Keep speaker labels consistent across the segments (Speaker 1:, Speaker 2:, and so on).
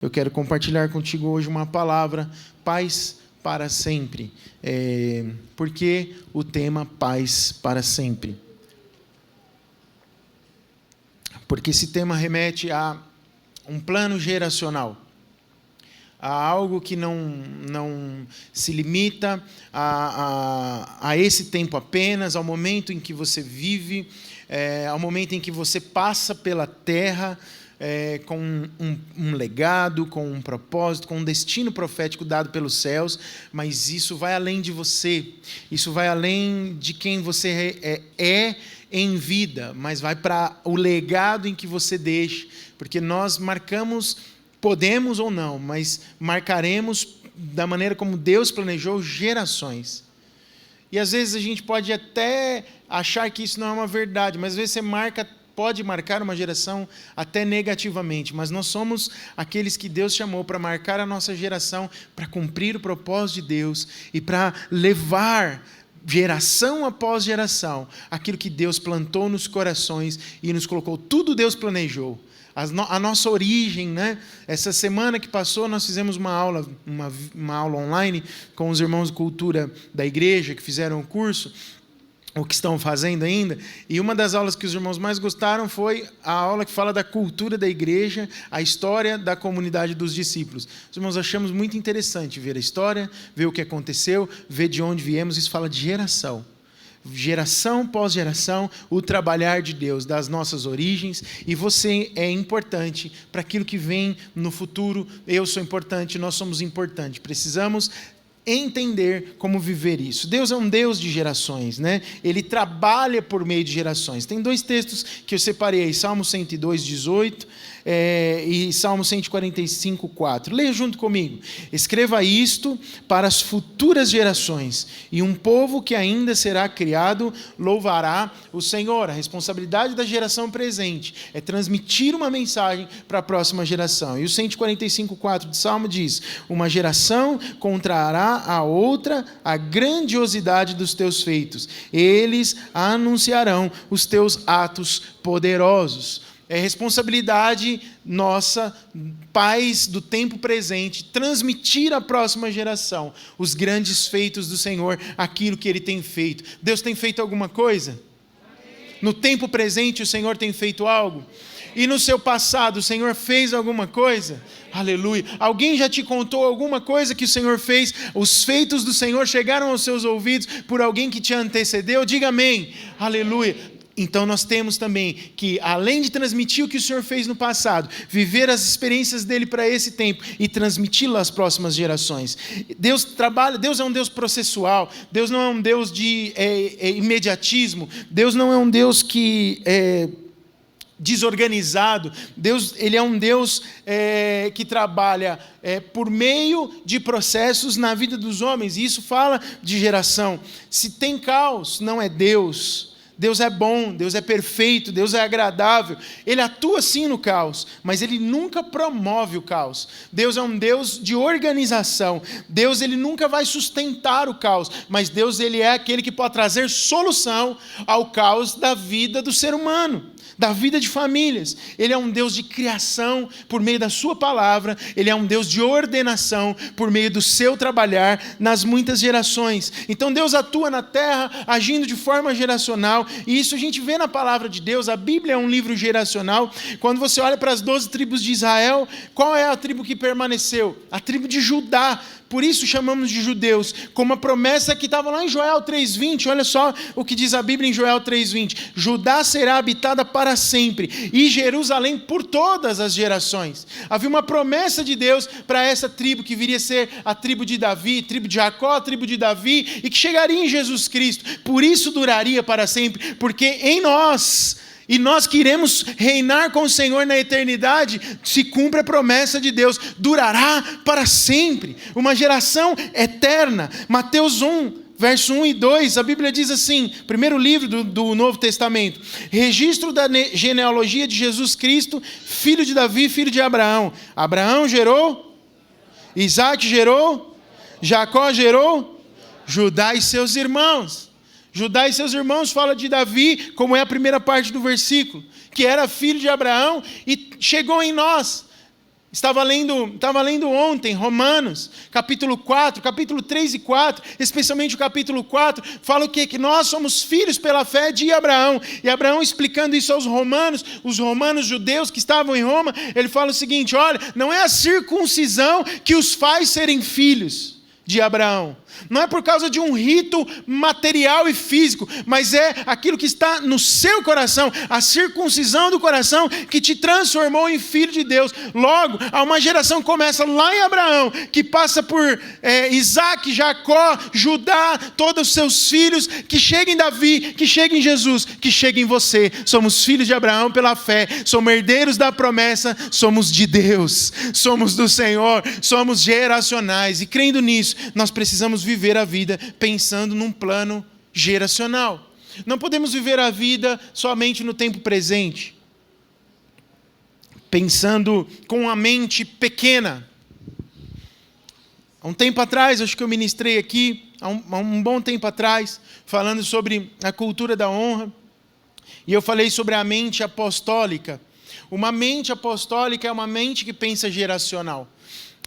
Speaker 1: Eu quero compartilhar contigo hoje uma palavra, paz para sempre. Por que o tema paz para sempre? Porque esse tema remete a um plano geracional, a algo que não se limita a esse tempo apenas, ao momento em que você vive, ao momento em que você passa pela terra, com um legado, com um propósito, com um destino profético dado pelos céus, mas isso vai além de você, isso vai além de quem você é em vida, mas vai para o legado em que você deixa, porque nós marcamos, podemos ou não, mas marcaremos da maneira como Deus planejou gerações. E às vezes a gente pode até achar que isso não é uma verdade, mas às vezes você pode marcar uma geração até negativamente, mas nós somos aqueles que Deus chamou para marcar a nossa geração, para cumprir o propósito de Deus e para levar geração após geração aquilo que Deus plantou nos corações e nos colocou. Tudo Deus planejou. A nossa origem, né? Essa semana que passou, nós fizemos uma aula online com os irmãos de cultura da igreja que fizeram o curso, o que estão fazendo ainda, e uma das aulas que os irmãos mais gostaram foi a aula que fala da cultura da igreja, a história da comunidade dos discípulos. Os irmãos achamos muito interessante ver a história, ver o que aconteceu, ver de onde viemos. Isso fala de geração pós geração, o trabalhar de Deus, das nossas origens, e você é importante para aquilo que vem no futuro. Eu sou importante, nós somos importantes, precisamos entender como viver isso. Deus é um Deus de gerações, né? Ele trabalha por meio de gerações. Tem dois textos que eu separei aí, Salmo 102, 18 e Salmo 145, 4. Leia junto comigo. Escreva isto para as futuras gerações, e um povo que ainda será criado louvará o Senhor. A responsabilidade da geração presente é transmitir uma mensagem para a próxima geração. E o 145, 4 de Salmo diz: uma geração contará a outra a grandiosidade dos teus feitos, eles anunciarão os teus atos poderosos. É responsabilidade nossa, pais do tempo presente, transmitir à próxima geração os grandes feitos do Senhor, aquilo que Ele tem feito. Deus tem feito alguma coisa? No tempo presente o Senhor tem feito algo? E no seu passado o Senhor fez alguma coisa? Aleluia. Alguém já te contou alguma coisa que o Senhor fez? Os feitos do Senhor chegaram aos seus ouvidos por alguém que te antecedeu? Diga amém. Aleluia. Então nós temos também que, além de transmitir o que o Senhor fez no passado, viver as experiências dele para esse tempo e transmiti-lo às próximas gerações. Deus é um Deus processual, Deus não é um Deus de imediatismo, Deus não é um Deus que desorganizado. Deus, Ele é um Deus que trabalha por meio de processos na vida dos homens, e isso fala de geração. Se tem caos, não é Deus. Deus é bom, Deus é perfeito, Deus é agradável. Ele atua sim no caos, mas Ele nunca promove o caos. Deus é um Deus de organização. Deus, Ele nunca vai sustentar o caos, mas Deus, Ele é aquele que pode trazer solução ao caos da vida do ser humano, da vida de famílias. Ele é um Deus de criação por meio da sua palavra. Ele é um Deus de ordenação por meio do seu trabalhar nas muitas gerações. Então Deus atua na terra agindo de forma geracional, e isso a gente vê na palavra de Deus. A Bíblia é um livro geracional. Quando você olha para as 12 tribos de Israel, qual é a tribo que permaneceu? A tribo de Judá. Por isso chamamos de judeus, como a promessa que estava lá em Joel 3,20. Olha só o que diz a Bíblia em Joel 3,20. Judá será habitada para sempre, e Jerusalém por todas as gerações. Havia uma promessa de Deus para essa tribo, que viria a ser a tribo de Davi, tribo de Jacó, tribo de Davi, e que chegaria em Jesus Cristo. Por isso duraria para sempre, porque em nós... e nós que iremos reinar com o Senhor na eternidade, se cumpre a promessa de Deus, durará para sempre, uma geração eterna. Mateus 1, verso 1 e 2, a Bíblia diz assim, primeiro livro do Novo Testamento: registro da genealogia de Jesus Cristo, filho de Davi, filho de Abraão. Abraão gerou, Isaac gerou, Jacó gerou, Judá e seus irmãos. Judá e seus irmãos fala de Davi, como é a primeira parte do versículo, que era filho de Abraão e chegou em nós. Estava lendo ontem Romanos, capítulo 4, capítulo 3 e 4, especialmente o capítulo 4, fala o quê? Que nós somos filhos pela fé de Abraão. E Abraão explicando isso aos romanos, os romanos judeus que estavam em Roma, ele fala o seguinte: olha, não é a circuncisão que os faz serem filhos de Abraão. Não é por causa de um rito material e físico, mas é aquilo que está no seu coração, a circuncisão do coração que te transformou em filho de Deus. Logo, há uma geração que começa lá em Abraão, que passa por Isaac, Jacó, Judá, todos os seus filhos, que chega em Davi, que chega em Jesus, que chega em você. Somos filhos de Abraão pela fé, somos herdeiros da promessa, somos de Deus, somos do Senhor, somos geracionais. E crendo nisso, nós precisamos viver a vida pensando num plano geracional. Não podemos viver a vida somente no tempo presente, pensando com a mente pequena. Há um tempo atrás, acho que eu ministrei aqui, há um bom tempo atrás, falando sobre a cultura da honra, e eu falei sobre a mente apostólica. Uma mente apostólica é uma mente que pensa geracional.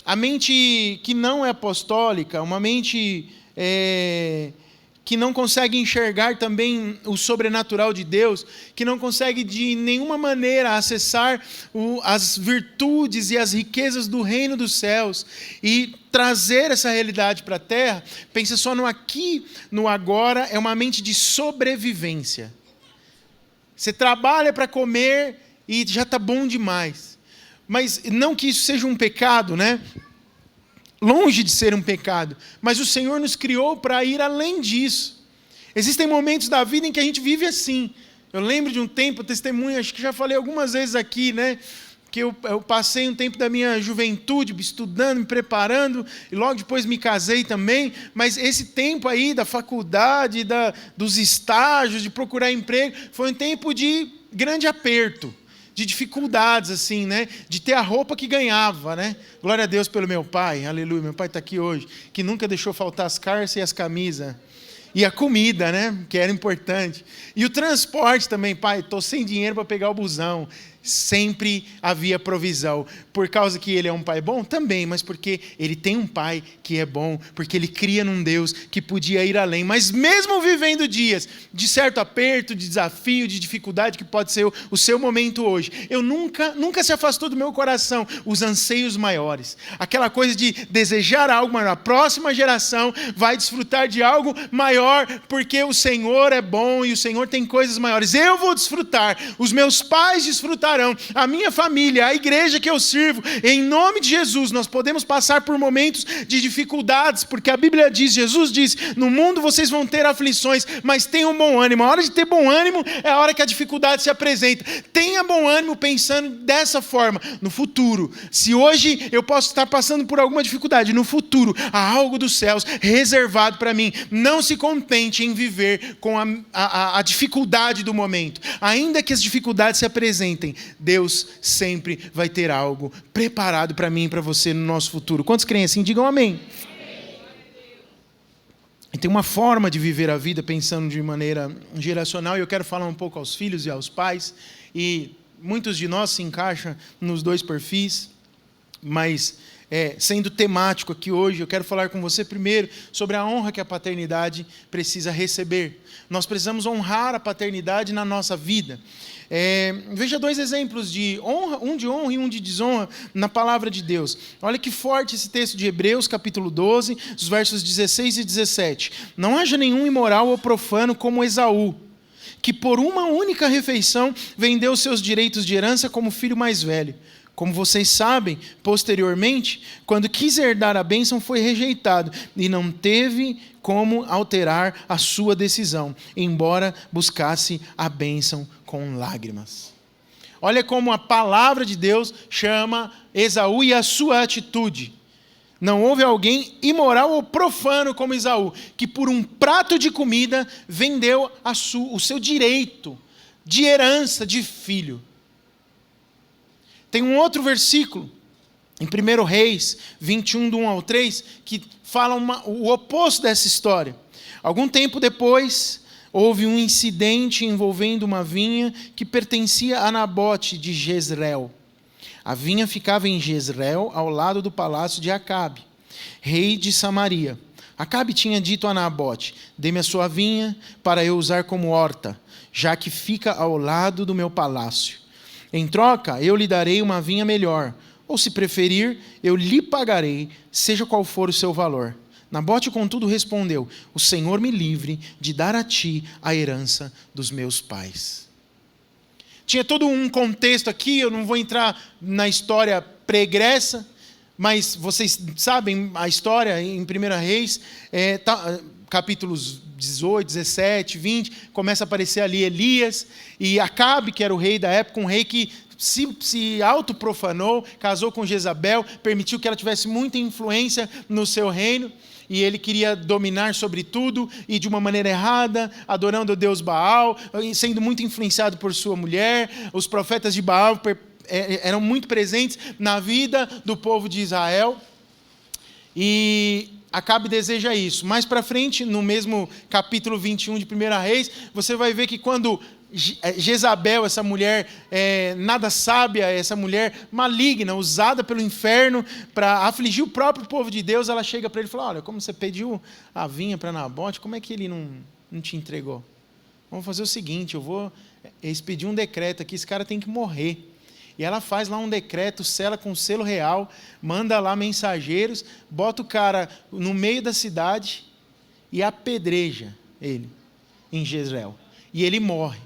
Speaker 1: A mente que não é apostólica, uma mente que não consegue enxergar também o sobrenatural de Deus, que não consegue de nenhuma maneira acessar as virtudes e as riquezas do reino dos céus e trazer essa realidade para a terra, pensa só no aqui, no agora, é uma mente de sobrevivência. Você trabalha para comer e já está bom demais. Mas não que isso seja um pecado, né? Longe de ser um pecado. Mas o Senhor nos criou para ir além disso. Existem momentos da vida em que a gente vive assim. Eu lembro de um tempo, testemunho, acho que já falei algumas vezes aqui, né? Que eu passei um tempo da minha juventude estudando, me preparando, e logo depois me casei também. Mas esse tempo aí da faculdade, dos estágios, de procurar emprego, foi um tempo de grande aperto, de dificuldades, assim, né? De ter a roupa que ganhava, né? Glória a Deus pelo meu pai, aleluia, meu pai está aqui hoje, que nunca deixou faltar as calças e as camisas. E a comida, né? Que era importante. E o transporte também, pai, estou sem dinheiro para pegar o busão. Sempre havia provisão. Por causa que ele é um pai bom? Também, mas porque ele tem um pai que é bom, porque ele cria num Deus que podia ir além. Mas mesmo vivendo dias de certo aperto, de desafio, de dificuldade, que pode ser o seu momento hoje, eu nunca se afastou do meu coração os anseios maiores. Aquela coisa de desejar algo maior. A próxima geração vai desfrutar de algo maior, porque o Senhor é bom e o Senhor tem coisas maiores. Eu vou desfrutar, os meus pais desfrutarão, a minha família, a igreja que eu sirvo, em nome de Jesus. Nós podemos passar por momentos de dificuldades, porque a Bíblia diz, Jesus diz, no mundo vocês vão ter aflições, mas tenham bom ânimo. A hora de ter bom ânimo é a hora que a dificuldade se apresenta. Tenha bom ânimo pensando dessa forma, no futuro. Se hoje eu posso estar passando por alguma dificuldade, no futuro há algo dos céus reservado para mim. Não se contente em viver com a dificuldade do momento. Ainda que as dificuldades se apresentem, Deus sempre vai ter algo preparado para mim e para você no nosso futuro. Quantos creem assim? Digam amém. E tem uma forma de viver a vida pensando de maneira geracional, e eu quero falar um pouco aos filhos e aos pais, e muitos de nós se encaixam nos dois perfis, mas sendo temático aqui hoje, eu quero falar com você primeiro sobre a honra que a paternidade precisa receber. Nós precisamos honrar a paternidade na nossa vida. Veja dois exemplos de honra, um de honra e um de desonra na palavra de Deus. Olha que forte esse texto de Hebreus, capítulo 12, os versos 16 e 17. Não haja nenhum imoral ou profano como Esaú, que por uma única refeição vendeu seus direitos de herança como filho mais velho. Como vocês sabem, posteriormente, quando quis herdar a bênção, foi rejeitado e não teve como alterar a sua decisão, embora buscasse a bênção com lágrimas. Olha como a palavra de Deus chama Esaú e a sua atitude. Não houve alguém imoral ou profano como Esaú, que por um prato de comida vendeu o seu direito de herança de filho. Tem um outro versículo, em 1 Reis 21, do 1 ao 3, que fala o oposto dessa história. Algum tempo depois, houve um incidente envolvendo uma vinha que pertencia a Nabote de Jezreel. A vinha ficava em Jezreel, ao lado do palácio de Acabe, rei de Samaria. Acabe tinha dito a Nabote: dê-me a sua vinha para eu usar como horta, já que fica ao lado do meu palácio. Em troca, eu lhe darei uma vinha melhor, ou se preferir, eu lhe pagarei, seja qual for o seu valor. Nabote, contudo, respondeu: o Senhor me livre de dar a ti a herança dos meus pais. Tinha todo um contexto aqui, eu não vou entrar na história pregressa, mas vocês sabem a história em 1 Reis, capítulos 18, 17, 20, começa a aparecer ali Elias, e Acabe, que era o rei da época, um rei que se autoprofanou, casou com Jezabel, permitiu que ela tivesse muita influência no seu reino, e ele queria dominar sobre tudo, e de uma maneira errada, adorando o deus Baal, sendo muito influenciado por sua mulher. Os profetas de Baal eram muito presentes na vida do povo de Israel, e Acabe deseja isso. Mais para frente, no mesmo capítulo 21 de 1 Reis, você vai ver que quando Jezabel, essa mulher nada sábia, essa mulher maligna, usada pelo inferno para afligir o próprio povo de Deus, ela chega para ele e fala: olha, como você pediu a vinha para Nabote, como é que ele não te entregou? Vamos fazer o seguinte, eu vou expedir um decreto aqui, esse cara tem que morrer. E ela faz lá um decreto, sela com selo real, manda lá mensageiros, bota o cara no meio da cidade e apedreja ele em Jezreel. E ele morre.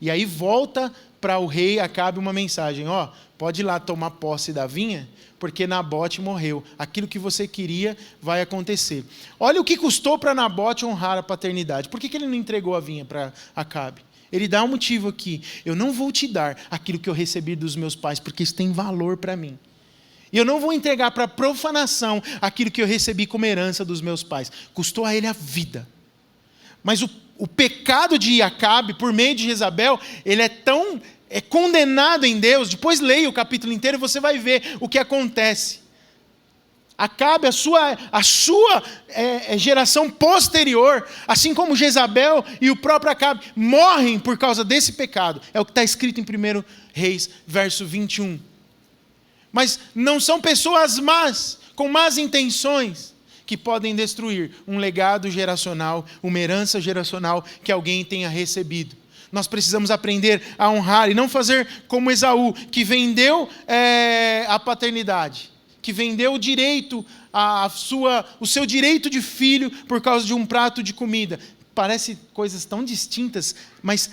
Speaker 1: E aí volta para o rei Acabe uma mensagem: ó, pode ir lá tomar posse da vinha, porque Nabote morreu. Aquilo que você queria vai acontecer. Olha o que custou para Nabote honrar a paternidade. Por que ele não entregou a vinha para Acabe? Ele dá um motivo aqui: eu não vou te dar aquilo que eu recebi dos meus pais, porque isso tem valor para mim. E eu não vou entregar para profanação aquilo que eu recebi como herança dos meus pais. Custou a ele a vida. Mas o pecado de Acabe, por meio de Jezabel, ele é condenado em Deus. Depois leia o capítulo inteiro e você vai ver o que acontece. Acabe, a sua geração posterior, assim como Jezabel e o próprio Acabe, morrem por causa desse pecado. É o que está escrito em 1 Reis, verso 21. Mas não são pessoas más, com más intenções, que podem destruir um legado geracional, uma herança geracional que alguém tenha recebido. Nós precisamos aprender a honrar e não fazer como Esaú, que vendeu a paternidade, que vendeu o direito, o seu direito de filho por causa de um prato de comida. Parece coisas tão distintas, mas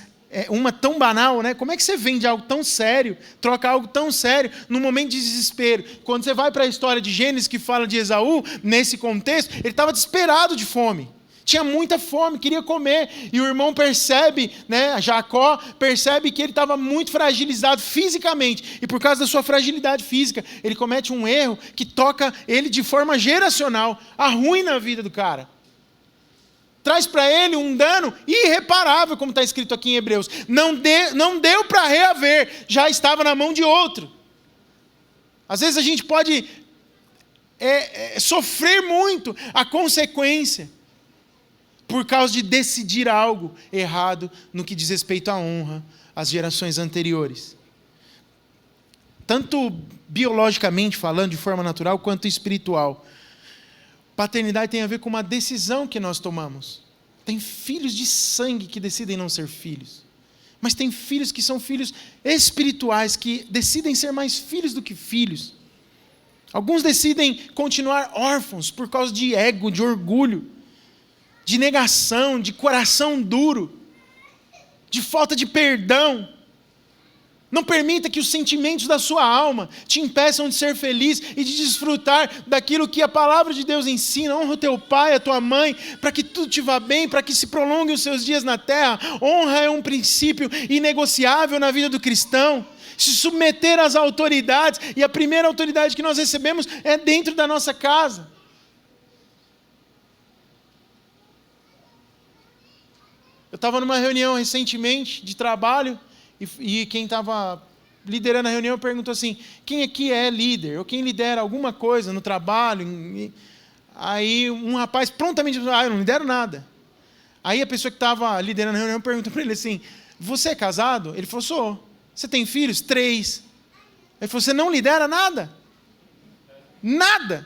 Speaker 1: uma tão banal, né? Como é que você vende algo tão sério, troca algo tão sério num momento de desespero? Quando você vai para a história de Gênesis, que fala de Esaú, nesse contexto, ele estava desesperado de fome. Tinha muita fome, queria comer. E o irmão percebe, né, Jacó, percebe que ele estava muito fragilizado fisicamente. E por causa da sua fragilidade física, ele comete um erro que toca ele de forma geracional, arruina a vida do cara. Traz para ele um dano irreparável, como está escrito aqui em Hebreus. Não deu para reaver, já estava na mão de outro. Às vezes a gente pode sofrer muito a consequência por causa de decidir algo errado no que diz respeito à honra às gerações anteriores. Tanto biologicamente falando, de forma natural, quanto espiritual. Paternidade tem a ver com uma decisão que nós tomamos. Tem filhos de sangue que decidem não ser filhos. Mas tem filhos que são filhos espirituais, que decidem ser mais filhos do que filhos. Alguns decidem continuar órfãos por causa de ego, de orgulho, de negação, de coração duro, de falta de perdão. Não permita que os sentimentos da sua alma te impeçam de ser feliz e de desfrutar daquilo que a palavra de Deus ensina. Honra o teu pai, a tua mãe, para que tudo te vá bem, para que se prolonguem os seus dias na terra. Honra é um princípio inegociável na vida do cristão. Se submeter às autoridades, e a primeira autoridade que nós recebemos é dentro da nossa casa. Eu estava numa reunião recentemente de trabalho, e quem estava liderando a reunião perguntou assim: quem aqui é líder? Ou quem lidera alguma coisa no trabalho? Aí um rapaz prontamente disse: eu não lidero nada. Aí a pessoa que estava liderando a reunião perguntou para ele assim: você é casado? Ele falou: sou. Você tem filhos? 3. Ele falou, você não lidera nada? Nada.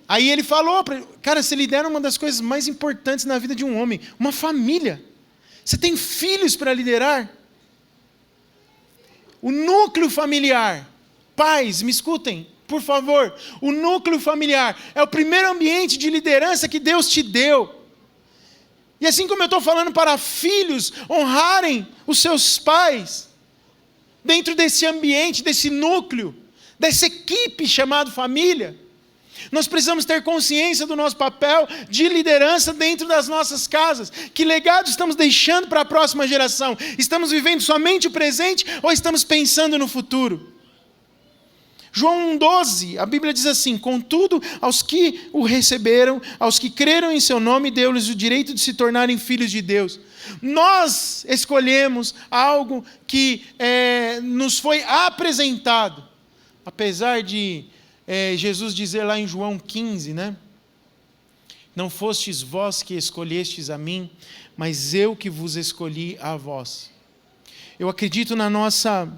Speaker 1: Aí ele falou, cara, você lidera uma das coisas mais importantes na vida de um homem, uma família. Você tem filhos para liderar? O núcleo familiar. Pais, me escutem, por favor. O núcleo familiar é o primeiro ambiente de liderança que Deus te deu. E assim como eu estou falando para filhos honrarem os seus pais, dentro desse ambiente, desse núcleo, dessa equipe chamada família, nós precisamos ter consciência do nosso papel de liderança dentro das nossas casas. Que legado estamos deixando para a próxima geração? Estamos vivendo somente o presente ou estamos pensando no futuro? João 1,12, a Bíblia diz assim, contudo, aos que o receberam, aos que creram em seu nome, deu-lhes o direito de se tornarem filhos de Deus. Nós escolhemos algo que nos foi apresentado, apesar de Jesus dizer lá em João 15, né? Não fostes vós que escolhestes a mim, mas eu que vos escolhi a vós. Eu acredito na nossa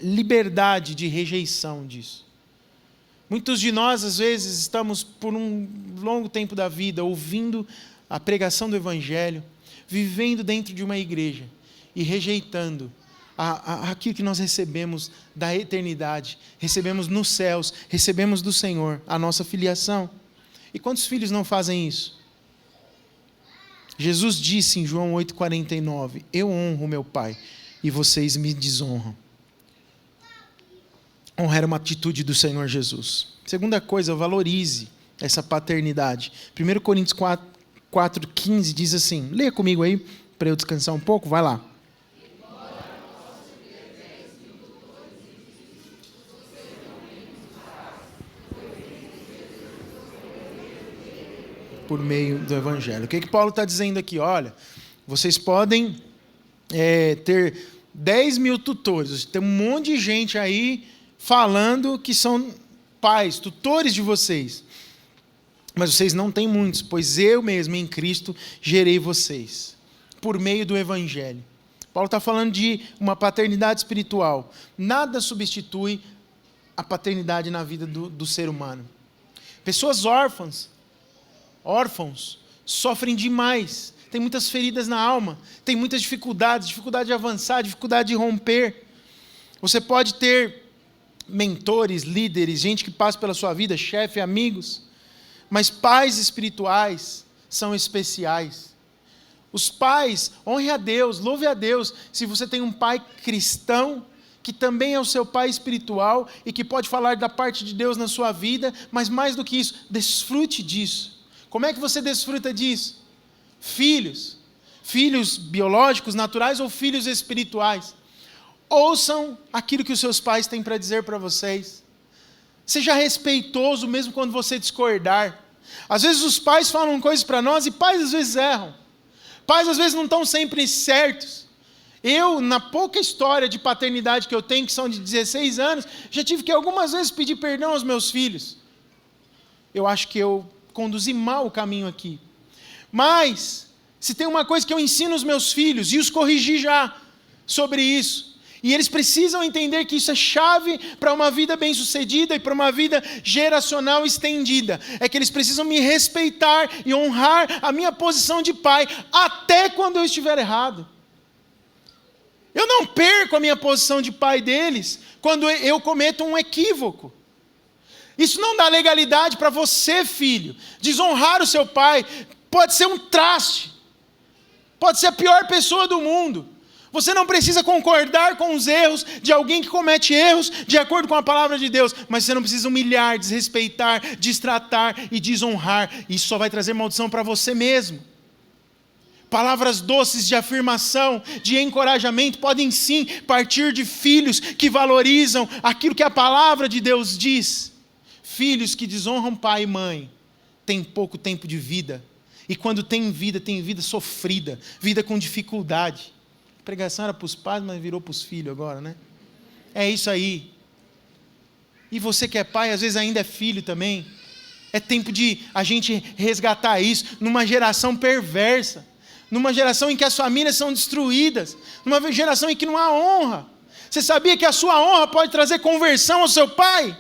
Speaker 1: liberdade de rejeição disso. Muitos de nós, às vezes, estamos por um longo tempo da vida ouvindo a pregação do Evangelho, vivendo dentro de uma igreja e rejeitando aquilo que nós recebemos da eternidade, recebemos nos céus, recebemos do Senhor, a nossa filiação. E quantos filhos não fazem isso? Jesus disse em João 8,49, eu honro meu Pai e vocês me desonram. Honrar é uma atitude do Senhor Jesus. Segunda coisa, valorize essa paternidade. 1 Coríntios 4,15 diz assim, leia comigo aí, para eu descansar um pouco, vai lá. Por meio do Evangelho. O que Paulo está dizendo aqui? Olha, vocês podem ter 10 mil tutores, tem um monte de gente aí falando que são pais, tutores de vocês, mas vocês não têm muitos, pois eu mesmo em Cristo gerei vocês, por meio do Evangelho. Paulo está falando de uma paternidade espiritual. Nada substitui a paternidade na vida do ser humano. Pessoas órfãos, sofrem demais, tem muitas feridas na alma, tem muitas dificuldade de avançar, dificuldade de romper. Você pode ter mentores, líderes, gente que passa pela sua vida, chefe, amigos, mas pais espirituais são especiais. Os pais, honre a Deus, louve a Deus, se você tem um pai cristão, que também é o seu pai espiritual, e que pode falar da parte de Deus na sua vida, mas mais do que isso, desfrute disso. Como é que você desfruta disso? Filhos biológicos, naturais ou filhos espirituais. Ouçam aquilo que os seus pais têm para dizer para vocês. Seja respeitoso mesmo quando você discordar. Às vezes os pais falam coisas para nós e pais às vezes erram. Pais às vezes não estão sempre certos. Eu, na pouca história de paternidade que eu tenho, que são de 16 anos, já tive que algumas vezes pedir perdão aos meus filhos. Eu acho que eu conduzi mal o caminho aqui. Mas, se tem uma coisa que eu ensino aos meus filhos, e os corrigi já sobre isso, e eles precisam entender que isso é chave para uma vida bem-sucedida e para uma vida geracional estendida, é que eles precisam me respeitar e honrar a minha posição de pai, até quando eu estiver errado. Eu não perco a minha posição de pai deles, quando eu cometo um equívoco. Isso não dá legalidade para você, filho. Desonrar o seu pai pode ser um traste, pode ser a pior pessoa do mundo. Você não precisa concordar com os erros de alguém que comete erros de acordo com a palavra de Deus, mas você não precisa humilhar, desrespeitar, destratar e desonrar. Isso só vai trazer maldição para você mesmo. Palavras doces de afirmação, de encorajamento, podem sim partir de filhos que valorizam aquilo que a palavra de Deus diz. Filhos que desonram pai e mãe têm pouco tempo de vida. E quando tem vida sofrida, vida com dificuldade. A pregação era para os pais, mas virou para os filhos agora, né? É isso aí. E você que é pai, às vezes ainda é filho também. É tempo de a gente resgatar isso numa geração perversa. numa geração em que as famílias são destruídas, numa geração em que não há honra. Você sabia que a sua honra pode trazer conversão ao seu pai?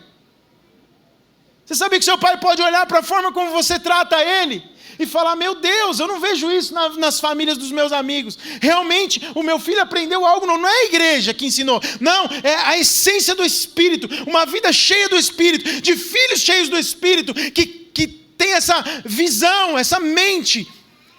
Speaker 1: Você sabia que seu pai pode olhar para a forma como você trata ele e falar: meu Deus, eu não vejo isso nas famílias dos meus amigos. Realmente, o meu filho aprendeu algo, não é a igreja que ensinou. Não, é a essência do Espírito. Uma vida cheia do Espírito, de filhos cheios do Espírito, que tem essa visão, essa mente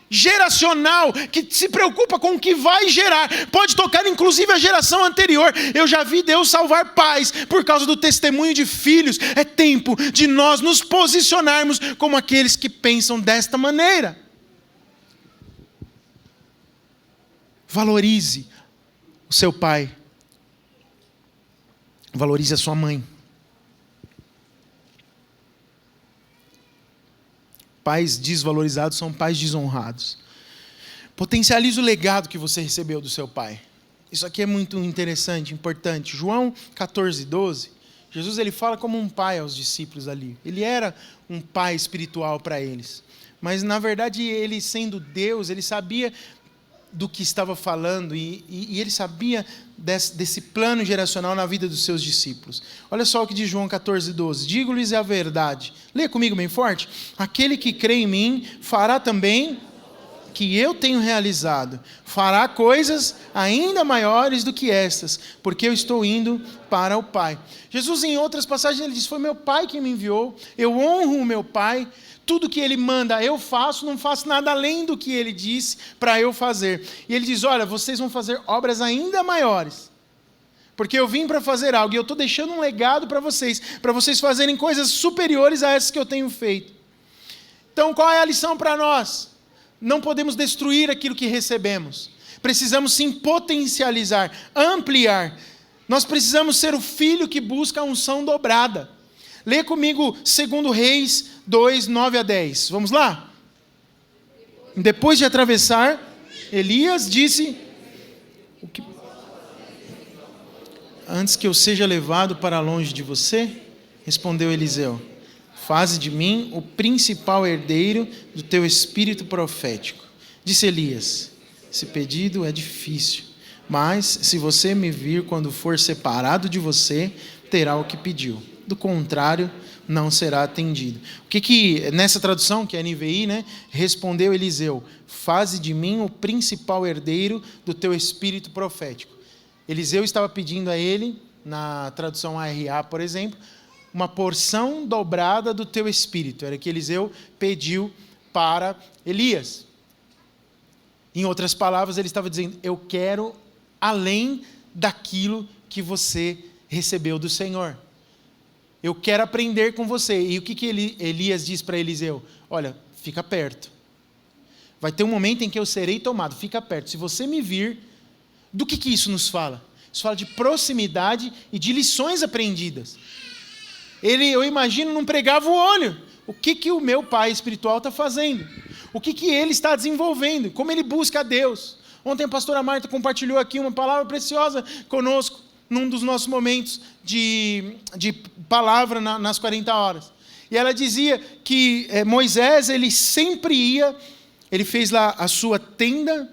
Speaker 1: geracional, que se preocupa com o que vai gerar. Pode tocar inclusive a geração anterior. Eu já vi Deus salvar pais por causa do testemunho de filhos. É tempo de nós nos posicionarmos como aqueles que pensam desta maneira. Valorize o seu pai. Valorize a sua mãe. Pais desvalorizados são pais desonrados. Potencialize o legado que você recebeu do seu pai. Isso aqui é muito interessante, importante. João 14:12, Jesus ele fala como um pai aos discípulos ali. Ele era um pai espiritual para eles. Mas, na verdade, ele sendo Deus, ele sabia do que estava falando e ele sabia desse plano geracional na vida dos seus discípulos. Olha só o que diz João 14:12. Digo-lhes a verdade. Leia comigo bem forte. Aquele que crê em mim fará também que eu tenho realizado. Fará coisas ainda maiores do que estas, porque eu estou indo para o Pai. Jesus, em outras passagens, ele diz: foi meu Pai que me enviou, eu honro o meu Pai. Tudo que ele manda eu faço, não faço nada além do que ele disse para eu fazer. E ele diz: olha, vocês vão fazer obras ainda maiores, porque eu vim para fazer algo, e eu estou deixando um legado para vocês fazerem coisas superiores a essas que eu tenho feito. Então, qual é a lição para nós? Não podemos destruir aquilo que recebemos. Precisamos sim potencializar, ampliar. Nós precisamos ser o filho que busca a unção dobrada. Lê comigo 2 Reis 2, 9-10. Vamos lá? Depois de atravessar, Elias disse: antes que eu seja levado para longe de você, respondeu Eliseu: faze de mim o principal herdeiro do teu espírito profético. Disse Elias: esse pedido é difícil, mas se você me vir quando for separado de você, terá o que pediu. Do contrário, não será atendido. O que nessa tradução, que é NVI, respondeu Eliseu: faze de mim o principal herdeiro do teu espírito profético. Eliseu estava pedindo a ele, na tradução ARA, por exemplo, uma porção dobrada do teu espírito. Era o que Eliseu pediu para Elias. Em outras palavras, ele estava dizendo: eu quero além daquilo que você recebeu do Senhor. Eu quero aprender com você. E o que Elias diz para Eliseu? Olha, fica perto. Vai ter um momento em que eu serei tomado. Fica perto. Se você me vir, do que isso nos fala? Isso fala de proximidade e de lições aprendidas. Eu imagino, não pregava o olho. O que o meu pai espiritual está fazendo? O que ele está desenvolvendo? Como ele busca a Deus? Ontem a pastora Marta compartilhou aqui uma palavra preciosa conosco, num dos nossos momentos de palavra nas 40 horas. E ela dizia que Moisés, ele fez lá a sua tenda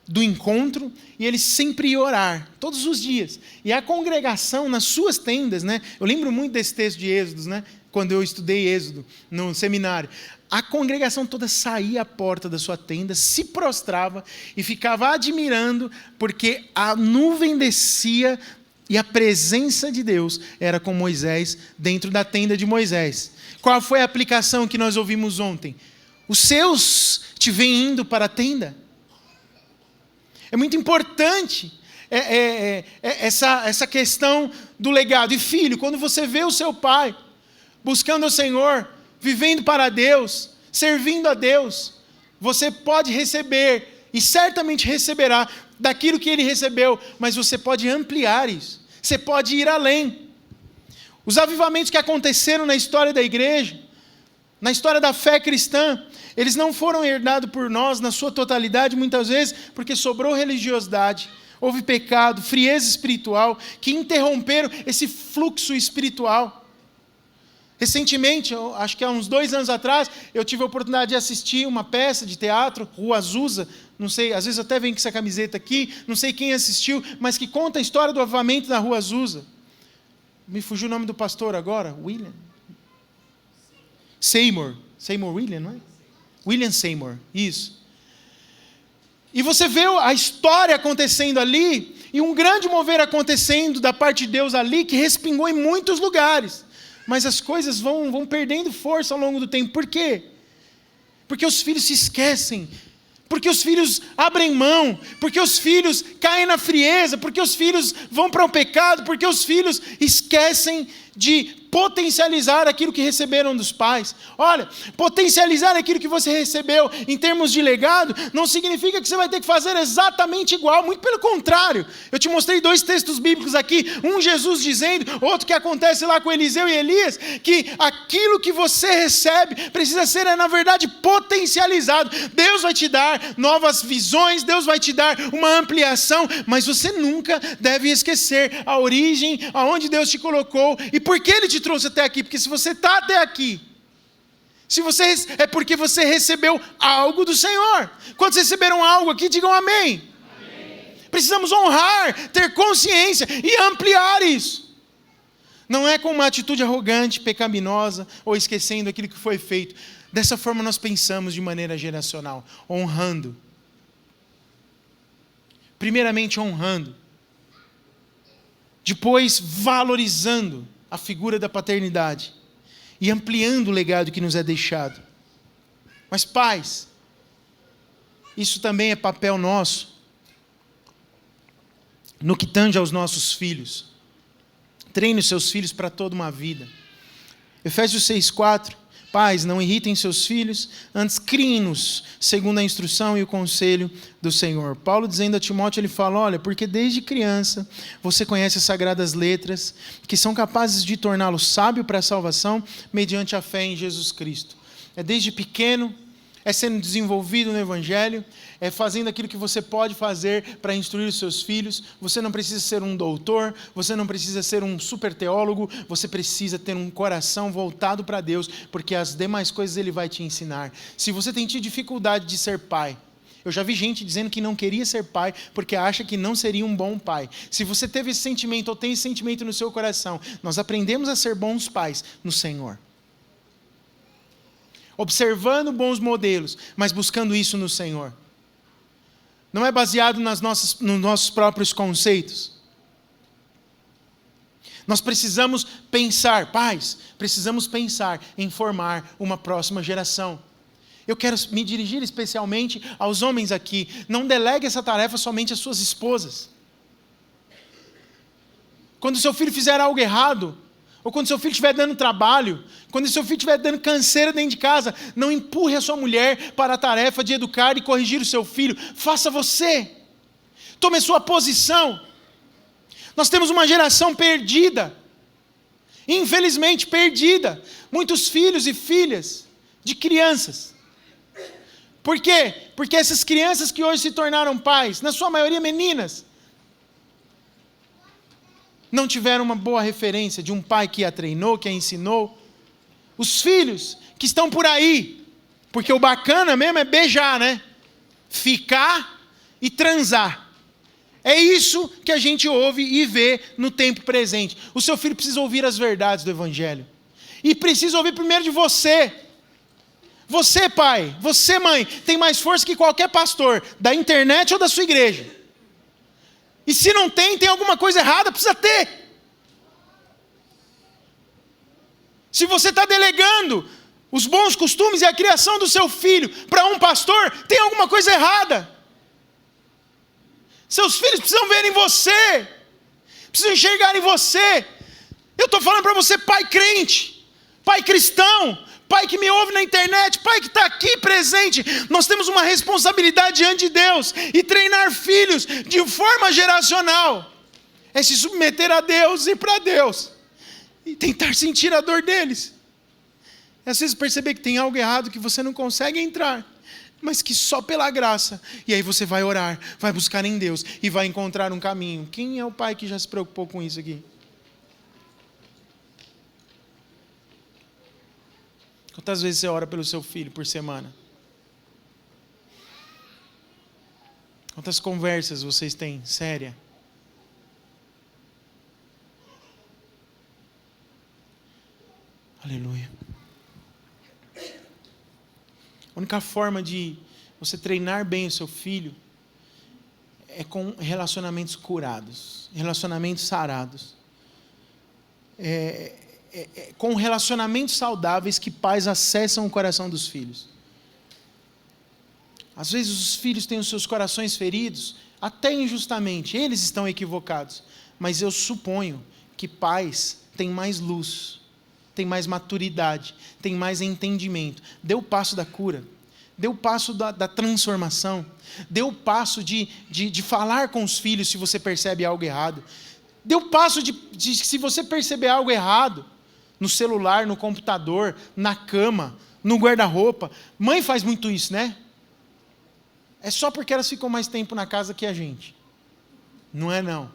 Speaker 1: do encontro, e ele sempre ia orar, todos os dias. E a congregação nas suas tendas, eu lembro muito desse texto de Êxodos, quando eu estudei Êxodo no seminário. A congregação toda saía à porta da sua tenda, se prostrava e ficava admirando, porque a nuvem descia e a presença de Deus era com Moisés dentro da tenda de Moisés. Qual foi a aplicação que nós ouvimos ontem? Os seus te veem indo para a tenda. É muito importante essa questão do legado. E filho, quando você vê o seu pai buscando o Senhor, vivendo para Deus, servindo a Deus, você pode receber, e certamente receberá, daquilo que ele recebeu, mas você pode ampliar isso, você pode ir além. Os avivamentos que aconteceram na história da igreja, na história da fé cristã, eles não foram herdados por nós na sua totalidade, muitas vezes, porque sobrou religiosidade, houve pecado, frieza espiritual, que interromperam esse fluxo espiritual. Recentemente, acho que há uns 2 anos atrás, eu tive a oportunidade de assistir uma peça de teatro, Rua Azusa, não sei, às vezes até vem com essa camiseta aqui, não sei quem assistiu, mas que conta a história do avivamento da Rua Azusa. Me fugiu o nome do pastor agora, William Seymour William, não é? William Seymour, isso. E você vê a história acontecendo ali, e um grande mover acontecendo da parte de Deus ali, que respingou em muitos lugares. Mas as coisas vão perdendo força ao longo do tempo. Por quê? Porque os filhos se esquecem, porque os filhos abrem mão, porque os filhos caem na frieza, porque os filhos vão para o pecado, porque os filhos esquecem de potencializar aquilo que receberam dos pais. Olha, potencializar aquilo que você recebeu em termos de legado, não significa que você vai ter que fazer exatamente igual, muito pelo contrário. Eu te mostrei 2 textos bíblicos aqui, um Jesus dizendo, outro que acontece lá com Eliseu e Elias, que aquilo que você recebe precisa ser, na verdade, potencializado. Deus vai te dar novas visões, Deus vai te dar uma ampliação, mas você nunca deve esquecer a origem, aonde Deus te colocou e por que Ele te trouxe até aqui. Porque se você está até aqui, é porque você recebeu algo do Senhor. Quantos receberam algo aqui, digam amém. Amém. Precisamos honrar, ter consciência e ampliar isso. Não é com uma atitude arrogante, pecaminosa ou esquecendo aquilo que foi feito. Dessa forma nós pensamos de maneira geracional, honrando. Primeiramente honrando, depois valorizando a figura da paternidade e ampliando o legado que nos é deixado. Mas pais, isso também é papel nosso no que tange aos nossos filhos. Treine os seus filhos para toda uma vida. Efésios 6,4: Pais, não irritem seus filhos, antes criem-nos, segundo a instrução e o conselho do Senhor. Paulo dizendo a Timóteo, ele fala, olha, porque desde criança você conhece as sagradas letras, que são capazes de torná-lo sábio para a salvação, mediante a fé em Jesus Cristo. É desde pequeno, é sendo desenvolvido no Evangelho, é fazendo aquilo que você pode fazer para instruir os seus filhos. Você não precisa ser um doutor, você não precisa ser um super teólogo, você precisa ter um coração voltado para Deus, porque as demais coisas Ele vai te ensinar. Se você tem tido dificuldade de ser pai, eu já vi gente dizendo que não queria ser pai, porque acha que não seria um bom pai. Se você teve esse sentimento, ou tem esse sentimento no seu coração, nós aprendemos a ser bons pais no Senhor. Observando bons modelos, mas buscando isso no Senhor. Não é baseado nos nossos próprios conceitos. Nós precisamos pensar, pais, precisamos pensar em formar uma próxima geração. Eu quero me dirigir especialmente aos homens aqui. Não delegue essa tarefa somente às suas esposas. Quando seu filho fizer algo errado, ou quando seu filho estiver dando trabalho, quando seu filho estiver dando canseira dentro de casa, não empurre a sua mulher para a tarefa de educar e corrigir o seu filho. Faça você. Tome a sua posição. Nós temos uma geração perdida. Infelizmente perdida. Muitos filhos e filhas de crianças. Por quê? Porque essas crianças que hoje se tornaram pais, na sua maioria meninas, não tiveram uma boa referência de um pai que a treinou, que a ensinou. Os filhos que estão por aí, porque o bacana mesmo é beijar, né? Ficar e transar. É isso que a gente ouve e vê no tempo presente. O seu filho precisa ouvir as verdades do Evangelho. E precisa ouvir primeiro de você. Você, pai, você, mãe, tem mais força que qualquer pastor, da internet ou da sua igreja. E se não tem alguma coisa errada, precisa ter. Se você está delegando os bons costumes e a criação do seu filho para um pastor, tem alguma coisa errada. Seus filhos precisam ver em você, precisam enxergar em você. Eu estou falando para você, pai crente, pai cristão, pai que me ouve na internet, pai que está aqui presente. Nós temos uma responsabilidade diante de Deus, e treinar filhos de forma geracional é se submeter a Deus e para Deus, e tentar sentir a dor deles. E às vezes perceber que tem algo errado que você não consegue entrar, mas que só pela graça, e aí você vai orar, vai buscar em Deus e vai encontrar um caminho. Quem é o pai que já se preocupou com isso aqui? Quantas vezes você ora pelo seu filho por semana? Quantas conversas vocês têm? Séria? Aleluia. A única forma de você treinar bem o seu filho é com relacionamentos curados, relacionamentos sarados. Com relacionamentos saudáveis que pais acessam o coração dos filhos. Às vezes os filhos têm os seus corações feridos, até injustamente, eles estão equivocados. Mas eu suponho que pais têm mais luz, têm mais maturidade, têm mais entendimento. Dê o passo da cura, dê o passo da transformação, dê o passo de falar com os filhos se você percebe algo errado. Dê o passo de se você perceber algo errado, no celular, no computador, na cama, no guarda-roupa. Mãe faz muito isso, né? É só porque elas ficam mais tempo na casa que a gente. Não é não.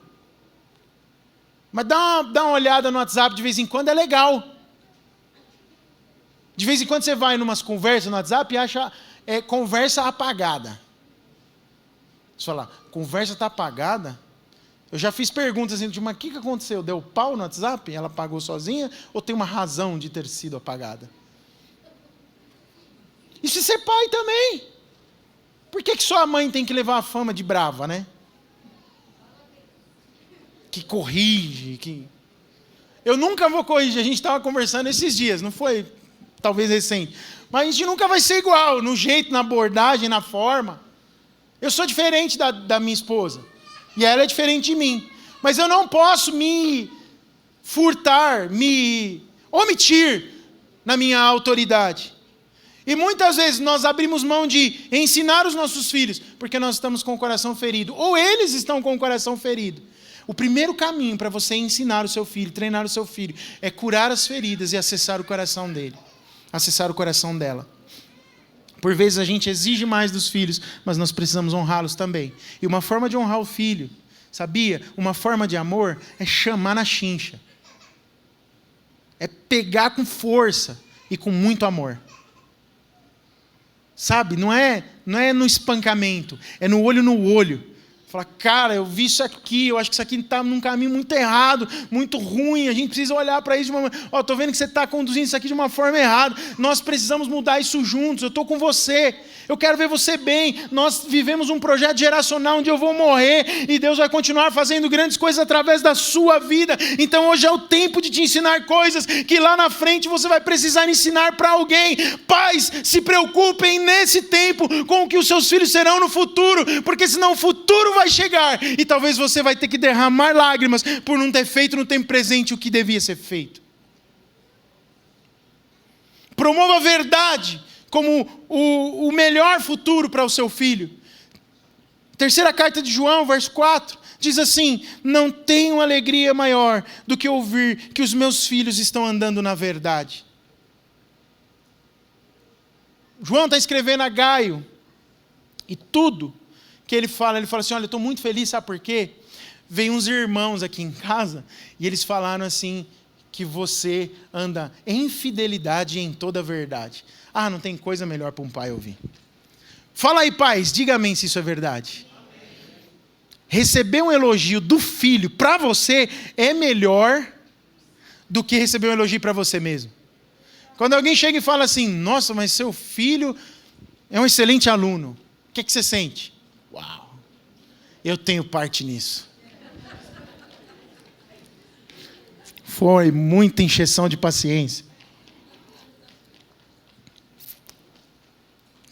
Speaker 1: Mas dá uma olhada no WhatsApp de vez em quando, é legal. De vez em quando você vai em umas conversas no WhatsApp e acha conversa apagada. Você fala, conversa está apagada? Eu já fiz perguntas assim, mas o que aconteceu? Deu pau no WhatsApp? Ela apagou sozinha? Ou tem uma razão de ter sido apagada? E se ser pai também? Por que só a mãe tem que levar a fama de brava, né? Que corrige, que... Eu nunca vou corrigir, a gente estava conversando esses dias, não foi talvez recente, mas a gente nunca vai ser igual, no jeito, na abordagem, na forma. Eu sou diferente da minha esposa, e ela é diferente de mim, mas eu não posso me furtar, me omitir na minha autoridade. E muitas vezes nós abrimos mão de ensinar os nossos filhos, porque nós estamos com o coração ferido, ou eles estão com o coração ferido. O primeiro caminho para você ensinar o seu filho, treinar o seu filho, é curar as feridas e acessar o coração dele, acessar o coração dela. Por vezes a gente exige mais dos filhos, mas nós precisamos honrá-los também. E uma forma de honrar o filho, sabia? Uma forma de amor é chamar na chincha. É pegar com força e com muito amor. Sabe? Não é no espancamento, é no olho. Fala, cara, eu vi isso aqui, eu acho que isso aqui está num caminho muito errado, muito ruim, a gente precisa olhar para isso de uma... estou vendo que você está conduzindo isso aqui de uma forma errada, nós precisamos mudar isso juntos, eu estou com você, eu quero ver você bem, nós vivemos um projeto geracional onde eu vou morrer e Deus vai continuar fazendo grandes coisas através da sua vida, então hoje é o tempo de te ensinar coisas que lá na frente você vai precisar ensinar para alguém. Pais, se preocupem nesse tempo com o que os seus filhos serão no futuro, porque senão o futuro vai chegar e talvez você vai ter que derramar lágrimas por não ter feito no tempo presente o que devia ser feito. Promova a verdade como o melhor futuro para o seu filho. Terceira carta de João, verso 4, diz assim: não tenho alegria maior do que ouvir que os meus filhos estão andando na verdade. João está escrevendo a Gaio, e tudo que ele fala assim, olha, eu estou muito feliz, sabe por quê? Veio uns irmãos aqui em casa, e eles falaram assim, que você anda em fidelidade e em toda a verdade. Ah, não tem coisa melhor para um pai ouvir. Fala aí, pais, diga amém se isso é verdade. Amém. Receber um elogio do filho para você é melhor do que receber um elogio para você mesmo. Quando alguém chega e fala assim, nossa, mas seu filho é um excelente aluno, o que você sente? Uau, eu tenho parte nisso. Foi muita encheção de paciência.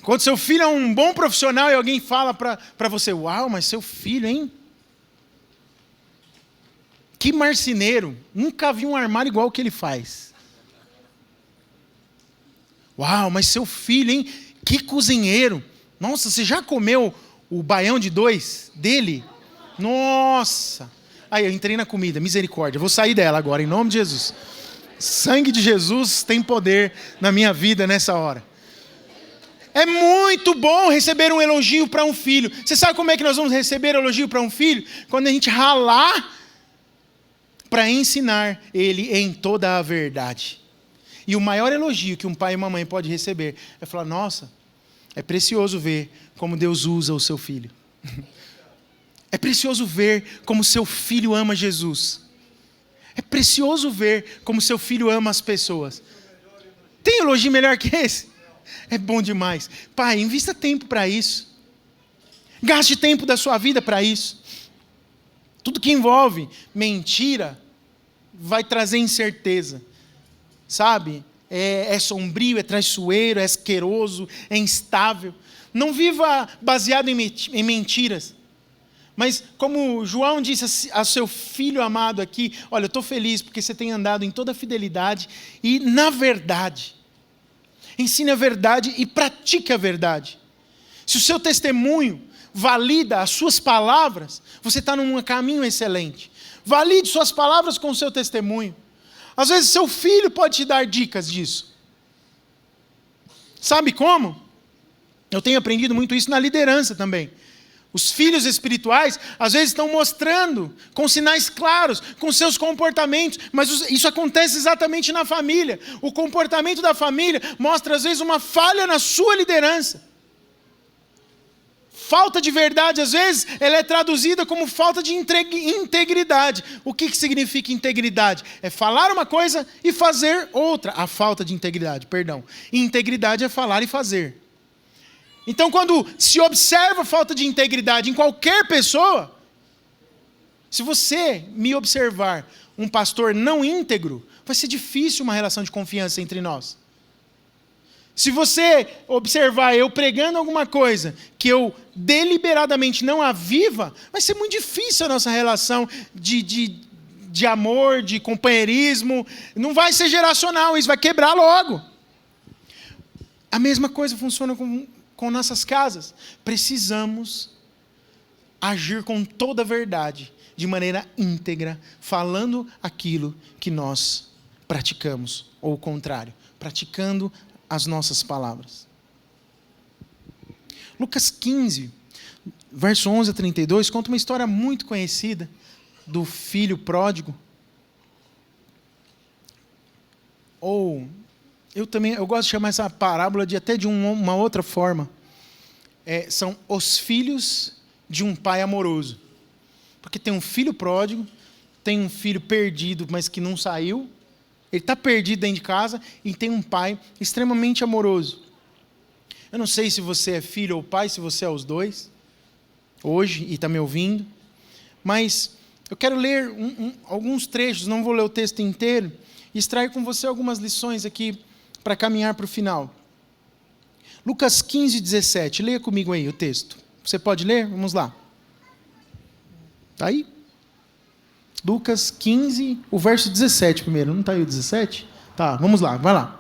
Speaker 1: Quando seu filho é um bom profissional e alguém fala para você, uau, mas seu filho, hein? Que marceneiro, nunca vi um armário igual o que ele faz. Uau, mas seu filho, hein? Que cozinheiro. Nossa, você já comeu o baião de 2 dele? Nossa. Aí, eu entrei na comida, misericórdia. Vou sair dela agora, em nome de Jesus. Sangue de Jesus tem poder na minha vida nessa hora. É muito bom receber um elogio para um filho. Você sabe como é que nós vamos receber elogio para um filho? Quando a gente ralar para ensinar ele em toda a verdade. E o maior elogio que um pai e uma mãe pode receber é falar, nossa, é precioso ver como Deus usa o seu filho. É precioso ver como seu filho ama Jesus. É precioso ver como seu filho ama as pessoas. Tem elogio melhor que esse? É bom demais. Pai, invista tempo para isso. Gaste tempo da sua vida para isso. Tudo que envolve mentira vai trazer incerteza. Sabe? É sombrio, é traiçoeiro, é asqueroso, é instável. Não viva baseado em mentiras. Mas como João disse a seu filho amado aqui, olha, eu estou feliz porque você tem andado em toda fidelidade e na verdade. Ensine a verdade e pratique a verdade. Se o seu testemunho valida as suas palavras, você está num caminho excelente. Valide suas palavras com o seu testemunho. Às vezes seu filho pode te dar dicas disso. Sabe como? Eu tenho aprendido muito isso na liderança também. Os filhos espirituais, às vezes, estão mostrando com sinais claros, com seus comportamentos, mas isso acontece exatamente na família. O comportamento da família mostra, às vezes, uma falha na sua liderança. Falta de verdade, às vezes, ela é traduzida como falta de integridade. O que significa integridade? É falar uma coisa e fazer outra. A falta de integridade, perdão. Integridade é falar e fazer. Então, quando se observa a falta de integridade em qualquer pessoa, se você me observar um pastor não íntegro, vai ser difícil uma relação de confiança entre nós. Se você observar eu pregando alguma coisa que eu deliberadamente não aviva, vai ser muito difícil a nossa relação de amor, de companheirismo. Não vai ser geracional, isso vai quebrar logo. A mesma coisa funciona com nossas casas. Precisamos agir com toda a verdade, de maneira íntegra, falando aquilo que nós praticamos, ou o contrário, praticando as nossas palavras. Lucas 15, verso 11 a 32, conta uma história muito conhecida do filho pródigo. Eu gosto de chamar essa parábola até de uma outra forma. São os filhos de um pai amoroso. Porque tem um filho pródigo, tem um filho perdido, mas que não saiu. Ele está perdido dentro de casa e tem um pai extremamente amoroso. Eu não sei se você é filho ou pai, se você é os dois, hoje, e está me ouvindo. Mas eu quero ler alguns trechos, não vou ler o texto inteiro, e extrair com você algumas lições aqui para caminhar para o final. Lucas 15, 17. Leia comigo aí o texto. Você pode ler? Vamos lá. Está aí? Lucas 15, o verso 17 primeiro. Não está aí o 17? Tá, vamos lá, vai lá.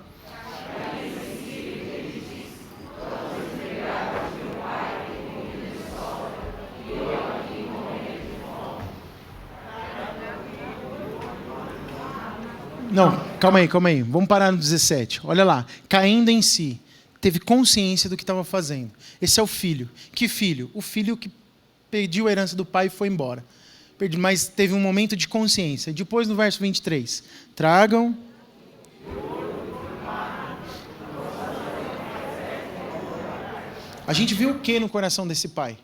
Speaker 1: Não, calma aí. Vamos parar no 17. Olha lá. Caindo em si, teve consciência do que estava fazendo. Esse é o filho. Que filho? O filho que pediu a herança do pai e foi embora. Mas teve um momento de consciência. Depois, no verso 23. Tragam. A gente viu o que no coração desse pai?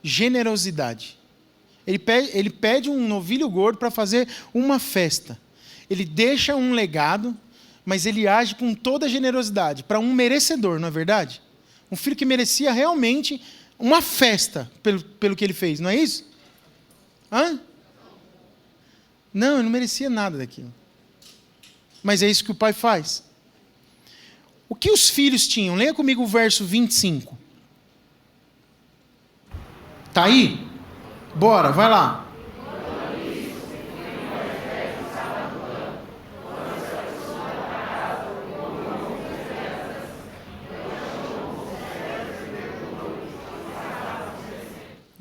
Speaker 1: Generosidade. Ele pede um novilho gordo para fazer uma festa. Ele deixa um legado, mas ele age com toda a generosidade, para um merecedor, não é verdade? Um filho que merecia realmente uma festa pelo que ele fez, não é isso? Hã? Não, ele não merecia nada daquilo. Mas é isso que o pai faz. O que os filhos tinham? Leia comigo o verso 25. Está aí? Bora, vai lá.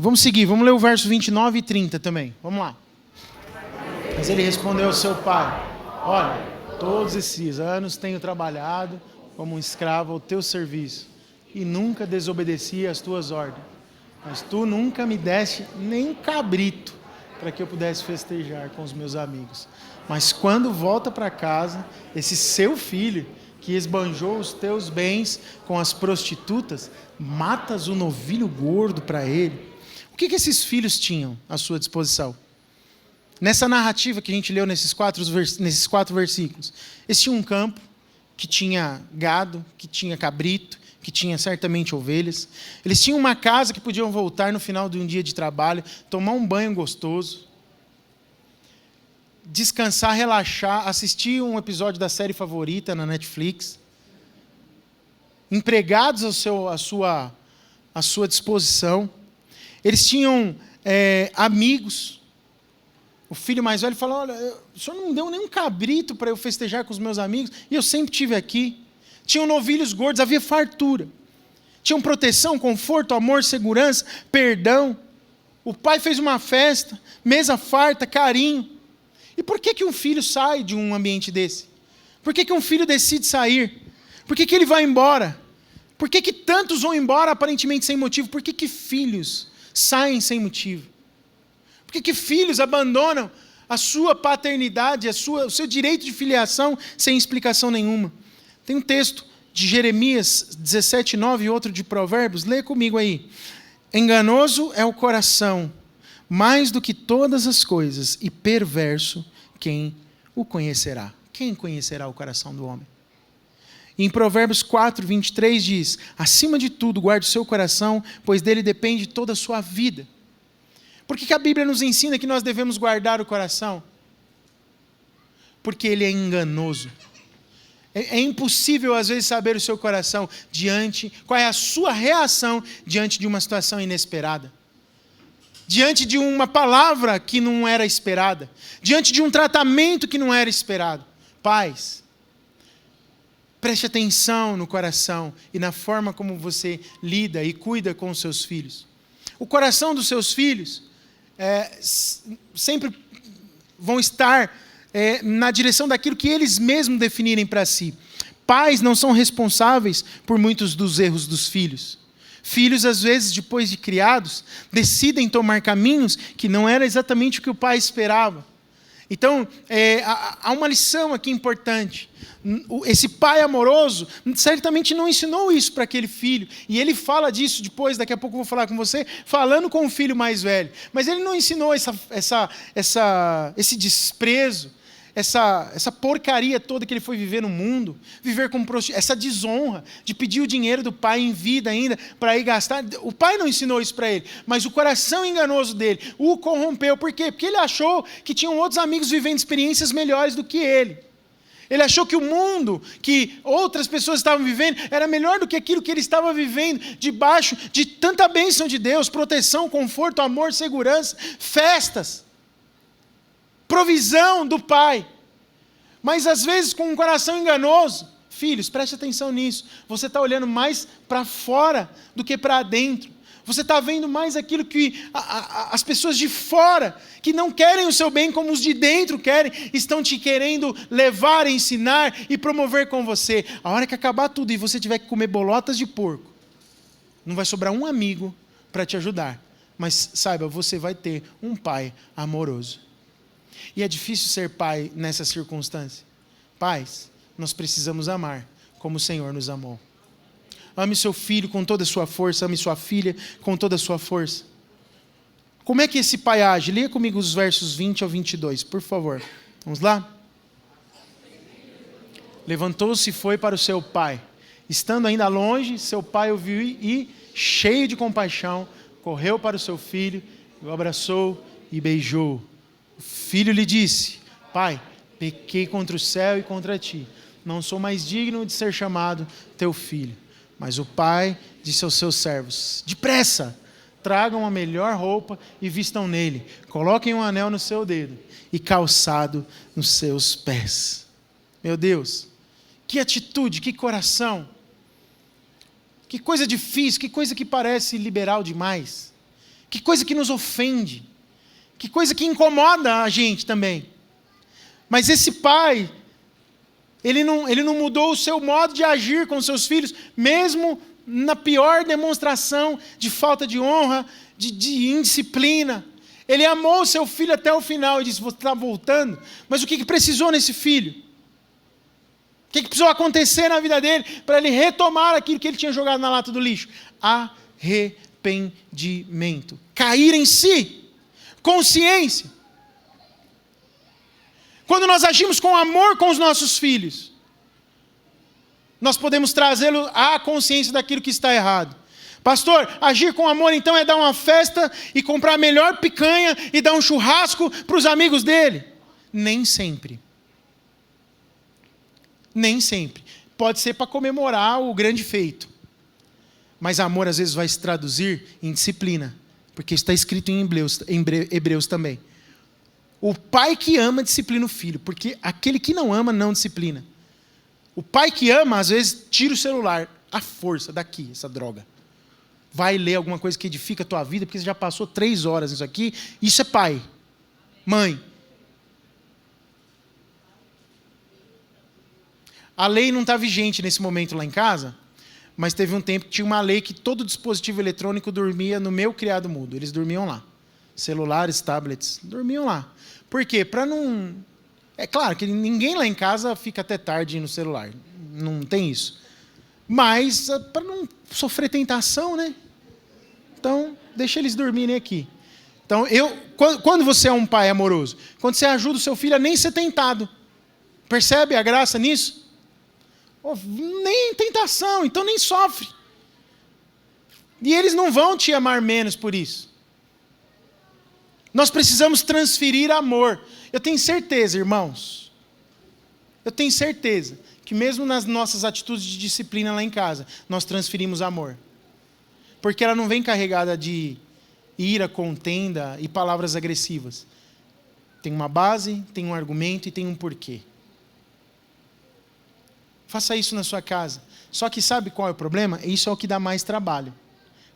Speaker 1: Vamos seguir, vamos ler o verso 29 e 30 também. Vamos lá. Mas ele respondeu ao seu pai: olha, todos esses anos tenho trabalhado como um escravo ao teu serviço e nunca desobedeci às tuas ordens. Mas tu nunca me deste nem cabrito para que eu pudesse festejar com os meus amigos. Mas quando volta para casa, esse seu filho que esbanjou os teus bens com as prostitutas, matas o novilho gordo para ele. O que esses filhos tinham à sua disposição? Nessa narrativa que a gente leu nesses 4 versículos, eles tinham um campo que tinha gado, que tinha cabrito, que tinha certamente ovelhas. Eles tinham uma casa que podiam voltar no final de um dia de trabalho, tomar um banho gostoso, descansar, relaxar, assistir um episódio da série favorita na Netflix, empregados à sua disposição. Eles tinham amigos. O filho mais velho falou: olha, o senhor não me deu nem um cabrito para eu festejar com os meus amigos, e eu sempre estive aqui. Tinham novilhos gordos, havia fartura. Tinham proteção, conforto, amor, segurança, perdão. O pai fez uma festa, mesa farta, carinho. E por que um filho sai de um ambiente desse? Por que um filho decide sair? Por que ele vai embora? Por que tantos vão embora aparentemente sem motivo? Por que filhos saem sem motivo? Por que filhos abandonam a sua paternidade, o seu direito de filiação sem explicação nenhuma? Tem um texto de Jeremias 17:9 e outro de Provérbios. Lê comigo aí. Enganoso é o coração, mais do que todas as coisas, e perverso, quem o conhecerá? Quem conhecerá o coração do homem? Em Provérbios 4:23 diz: acima de tudo, guarde o seu coração, pois dele depende toda a sua vida. Por que a Bíblia nos ensina que nós devemos guardar o coração? Porque ele é enganoso. É impossível, às vezes, saber o seu coração qual é a sua reação diante de uma situação inesperada. Diante de uma palavra que não era esperada. Diante de um tratamento que não era esperado. Pais, preste atenção no coração e na forma como você lida e cuida com os seus filhos. O coração dos seus filhos sempre vão estar na direção daquilo que eles mesmos definirem para si. Pais não são responsáveis por muitos dos erros dos filhos. Filhos, às vezes, depois de criados, decidem tomar caminhos que não era exatamente o que o pai esperava. Então, há uma lição aqui importante. Esse pai amoroso certamente não ensinou isso para aquele filho. E ele fala disso depois, daqui a pouco eu vou falar com você, falando com o filho mais velho. Mas ele não ensinou esse desprezo, essa porcaria toda que ele foi viver no mundo, viver com essa desonra de pedir o dinheiro do pai em vida ainda para ir gastar. O pai não ensinou isso para ele, mas o coração enganoso dele o corrompeu. Por quê? Porque ele achou que tinham outros amigos vivendo experiências melhores do que ele. Ele achou que o mundo que outras pessoas estavam vivendo era melhor do que aquilo que ele estava vivendo, debaixo de tanta bênção de Deus, proteção, conforto, amor, segurança, festas, provisão do pai. Mas às vezes com um coração enganoso. Filhos, preste atenção nisso. Você está olhando mais para fora do que para dentro. Você está vendo mais aquilo que as pessoas de fora, que não querem o seu bem como os de dentro querem, estão te querendo levar, ensinar e promover com você. A hora que acabar tudo e você tiver que comer bolotas de porco, não vai sobrar um amigo para te ajudar. Mas saiba, você vai ter um pai amoroso. E é difícil ser pai nessa circunstância. Pais, nós precisamos amar como o Senhor nos amou. Ame seu filho com toda a sua força, ame sua filha com toda a sua força. Como é que esse pai age? Leia comigo os versos 20 ao 22, por favor. Vamos lá? Levantou-se e foi para o seu pai. Estando ainda longe, seu pai o viu e, cheio de compaixão, correu para o seu filho, o abraçou e beijou. O filho lhe disse: pai, pequei contra o céu e contra ti. Não sou mais digno de ser chamado teu filho. Mas o pai disse aos seus servos: depressa, tragam a melhor roupa e vistam nele. Coloquem um anel no seu dedo e calçado nos seus pés. Meu Deus, que atitude, que coração. Que coisa difícil, que coisa que parece liberal demais. Que coisa que nos ofende. Que coisa que incomoda a gente também. Mas esse pai, ele não mudou o seu modo de agir com seus filhos, mesmo na pior demonstração de falta de honra, de indisciplina. Ele amou o seu filho até o final e disse: você está voltando? Mas o que precisou nesse filho? O que precisou acontecer na vida dele para ele retomar aquilo que ele tinha jogado na lata do lixo? Arrependimento. arrependimento. Cair em si. Consciência. Quando nós agimos com amor com os nossos filhos, nós podemos trazê-lo à consciência daquilo que está errado. Pastor, agir com amor então é dar uma festa e comprar a melhor picanha e dar um churrasco para os amigos dele? Nem sempre. Nem sempre. Pode ser para comemorar o grande feito. Mas amor às vezes vai se traduzir em disciplina. Porque está escrito em Hebreus também. O pai que ama disciplina o filho. Porque aquele que não ama não disciplina. O pai que ama às vezes tira o celular. À força, daqui, essa droga. Vai ler alguma coisa que edifica a tua vida. Porque você já passou 3 horas nisso aqui. Isso é pai. Mãe. A lei não está vigente nesse momento lá em casa, mas teve um tempo que tinha uma lei que todo dispositivo eletrônico dormia no meu criado mudo. Eles dormiam lá. Celulares, tablets, dormiam lá. Por quê? Para não... É claro que ninguém lá em casa fica até tarde no celular. Não tem isso. Mas para não sofrer tentação, né? Então, deixa eles dormirem aqui. Então, quando você é um pai amoroso, quando você ajuda o seu filho a nem ser tentado, percebe a graça nisso? Nem tentação, então nem sofre. E eles não vão te amar menos por isso. Nós precisamos transferir amor. Eu tenho certeza, irmãos, eu tenho certeza que mesmo nas nossas atitudes de disciplina lá em casa, nós transferimos amor. Porque ela não vem carregada de ira, contenda e palavras agressivas. Tem uma base, tem um argumento e tem um porquê. Faça isso na sua casa. Só que sabe qual é o problema? Isso é o que dá mais trabalho.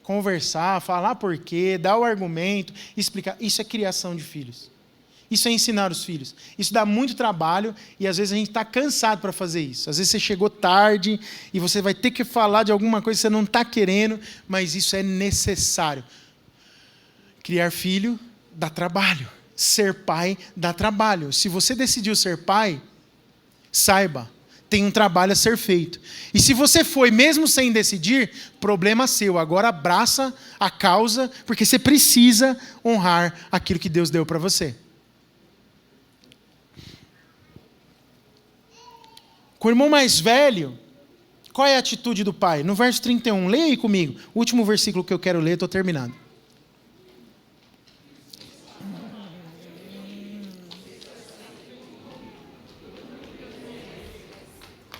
Speaker 1: Conversar, falar por quê, dar o argumento, explicar. Isso é criação de filhos. Isso é ensinar os filhos. Isso dá muito trabalho e às vezes a gente está cansado para fazer isso. Às vezes você chegou tarde e você vai ter que falar de alguma coisa que você não está querendo, mas isso é necessário. Criar filho dá trabalho. Ser pai dá trabalho. Se você decidiu ser pai, saiba, tem um trabalho a ser feito. E se você foi, mesmo sem decidir, problema seu. Agora abraça a causa, porque você precisa honrar aquilo que Deus deu para você. Com o irmão mais velho, qual é a atitude do pai? No verso 31, leia aí comigo. O último versículo que eu quero ler, estou terminando.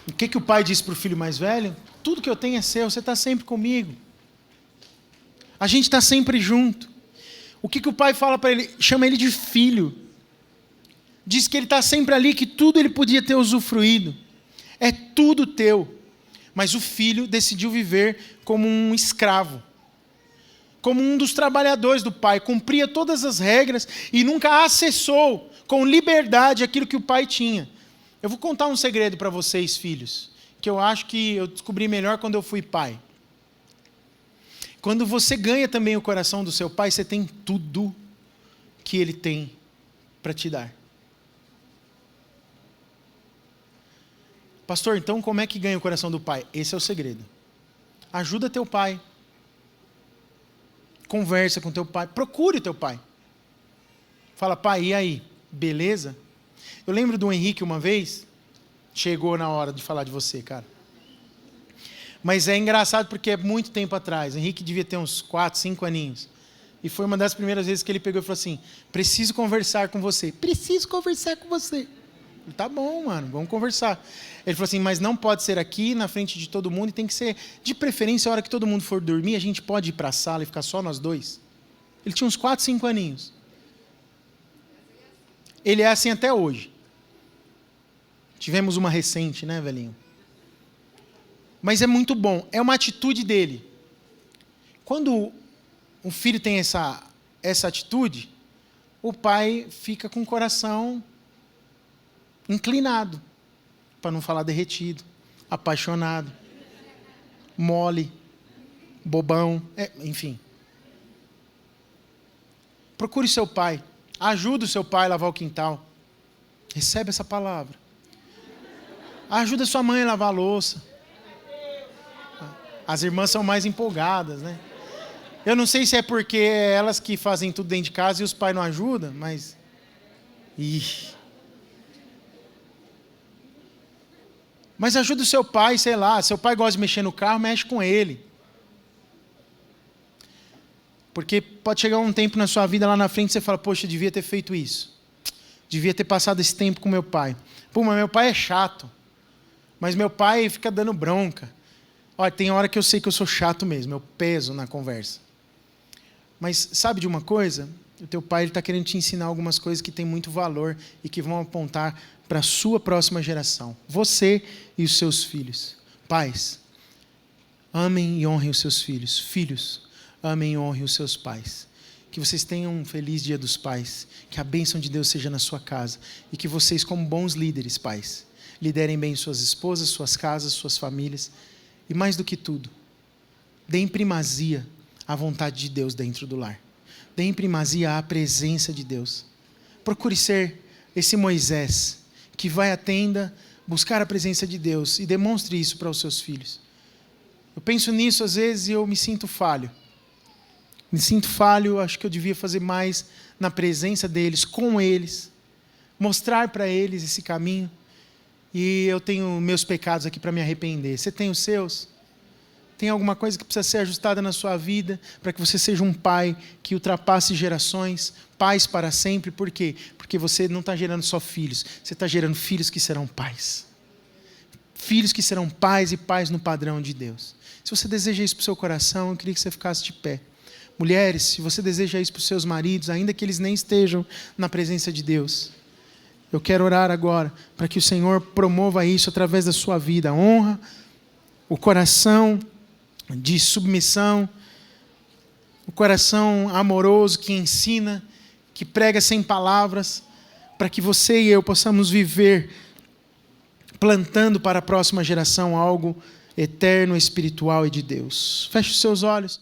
Speaker 1: O que o pai disse para o filho mais velho? Tudo que eu tenho é seu, você está sempre comigo. A gente está sempre junto. O que o pai fala para ele? Chama ele de filho. Diz que ele está sempre ali, que tudo ele podia ter usufruído. É tudo teu. Mas o filho decidiu viver como um escravo. Como um dos trabalhadores do pai. Cumpria todas as regras e nunca acessou com liberdade aquilo que o pai tinha. Eu vou contar um segredo para vocês, filhos, que eu acho que eu descobri melhor quando eu fui pai. Quando você ganha também o coração do seu pai, você tem tudo que ele tem para te dar. Pastor, então como é que ganha o coração do pai? Esse é o segredo. Ajuda teu pai. Conversa com teu pai. Procure teu pai. Fala, pai, e aí? Beleza? Eu lembro do Henrique uma vez, chegou na hora de falar de você, cara. Mas é engraçado porque é muito tempo atrás. O Henrique devia ter uns 4, 5 aninhos. E foi uma das primeiras vezes que ele pegou e falou assim, preciso conversar com você. Preciso conversar com você. Eu falei, tá bom, mano, vamos conversar. Ele falou assim, mas não pode ser aqui, na frente de todo mundo, e tem que ser, de preferência, a hora que todo mundo for dormir, a gente pode ir para a sala e ficar só nós dois. Ele tinha uns 4, 5 aninhos. Ele é assim até hoje. Tivemos uma recente, né, velhinho? Mas é muito bom. É uma atitude dele. Quando o filho tem essa atitude, o pai fica com o coração inclinado, para não falar derretido, apaixonado, mole, bobão, enfim. Procure seu pai. Ajude o seu pai a lavar o quintal. Recebe essa palavra. Ajuda sua mãe a lavar a louça. As irmãs são mais empolgadas, né? Eu não sei se é porque é elas que fazem tudo dentro de casa e os pais não ajudam, mas... Mas ajuda o seu pai, sei lá, seu pai gosta de mexer no carro, mexe com ele. Porque pode chegar um tempo na sua vida lá na frente e você fala, poxa, eu devia ter feito isso. Devia ter passado esse tempo com meu pai. Pô, mas meu pai é chato. Mas meu pai fica dando bronca. Olha, tem hora que eu sei que eu sou chato mesmo, eu peso na conversa. Mas sabe de uma coisa? O teu pai está querendo te ensinar algumas coisas que têm muito valor e que vão apontar para a sua próxima geração. Você e os seus filhos. Pais, amem e honrem os seus filhos. Filhos, amem e honrem os seus pais. Que vocês tenham um feliz Dia dos Pais. Que a bênção de Deus seja na sua casa. E que vocês, como bons líderes, pais, liderem bem suas esposas, suas casas, suas famílias. E mais do que tudo, deem primazia à vontade de Deus dentro do lar. Deem primazia à presença de Deus. Procure ser esse Moisés que vai à tenda buscar a presença de Deus e demonstre isso para os seus filhos. Eu penso nisso às vezes e eu me sinto falho. Me sinto falho, acho que eu devia fazer mais na presença deles, com eles, mostrar para eles esse caminho. E eu tenho meus pecados aqui para me arrepender. Você tem os seus? Tem alguma coisa que precisa ser ajustada na sua vida para que você seja um pai que ultrapasse gerações, pais para sempre? Por quê? Porque você não está gerando só filhos, você está gerando filhos que serão pais. Filhos que serão pais e pais no padrão de Deus. Se você deseja isso para o seu coração, eu queria que você ficasse de pé. Mulheres, se você deseja isso para os seus maridos, ainda que eles nem estejam na presença de Deus, eu quero orar agora para que o Senhor promova isso através da sua vida. A honra, o coração de submissão, o coração amoroso que ensina, que prega sem palavras, para que você e eu possamos viver plantando para a próxima geração algo eterno, espiritual e de Deus. Feche os seus olhos.